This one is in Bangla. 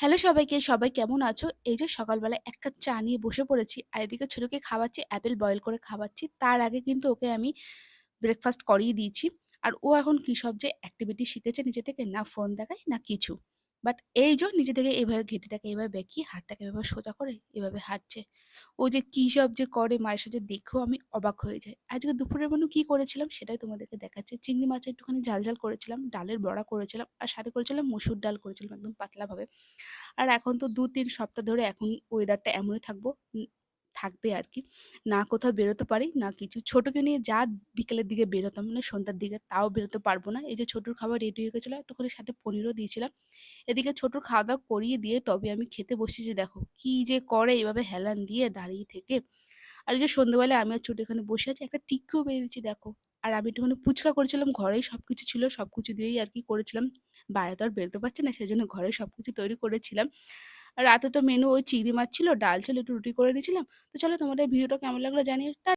হ্যালো সবাইকে, সবাই কেমন আছো? এই যে সকালবেলায় ১ কাপ চা নিয়ে বসে পড়েছি। আর এদিকে ছোটকে খাওয়াচ্ছি, অ্যাপেল বয়েল করে খাওয়াচ্ছি। তার আগে কিন্তু ওকে আমি ব্রেকফাস্ট করিয়ে দিয়েছি। আর ও এখন কি সব যে অ্যাক্টিভিটি শিখেছে নিজে থেকে, না ফোন দেখায় না কিছু। বাট এই যে নিজে থেকে এভাবে ঘেঁটিটাকে এভাবে বেঁকিয়ে হাতটাকে এভাবে সোজা করে এভাবে হাঁটছে। ও যে কি সব যে করে মায়ের সাথে দেখেও আমি অবাক হয়ে যাই। আজকে দুপুরের মেনু কি করেছিলাম সেটাই তোমাদেরকে দেখাচ্ছি। চিংড়ি মাছ একটুখানি ঝাল, ঝাল করেছিলাম, ডালের বড়া করেছিলাম আর সাথে করেছিলাম মসুর ডাল করেছিলাম একদম পাতলাভাবে। আর এখন তো ২-৩ সপ্তাহ ধরে এখন ওয়েদারটা এমনই থাকবে আরকি। না কোথাও বেরোতে পারি, না কিছু। ছোটকে নিয়ে যা বিকেলের দিকে বেরোতাম মানে সন্ধ্যার দিকে তাও বেরোতে পারব না। এই যে ছোটুর খাবার রেডি হয়ে গেছিল, একটুখানি সাথে পনিরও দিয়েছিলাম। এদিকে ছোটুর খাওয়া-দাওয়া করিয়ে দিয়ে তবে আমি খেতে বসেছি দেখো। কি যে করে এভাবে হেলান দিয়ে দাঁড়িয়ে থেকে। আর এই যে সন্ধ্যাবেলায় আমি আর ছোট এখানে বসে আছি, একটা টিক্কিও বেরিয়েছি দেখো। আর আমি একটুখানি ফুচকা করেছিলাম, ঘরেই সবকিছু ছিল, সবকিছু দিয়েই আরকি করেছিলাম। বাইরে তো আর বেরোতে পারছি না, সেজন্য ঘরেই সবকিছু তৈরি করেছিলাম। আর রাতে তো মেনু ওই চিংড়ি মাছ ছিল, ডাল ছিল, একটু রুটি করে নিয়েছিলাম। তো চলো তোমাদের ভিডিওটা কেমন লাগলো জানিও।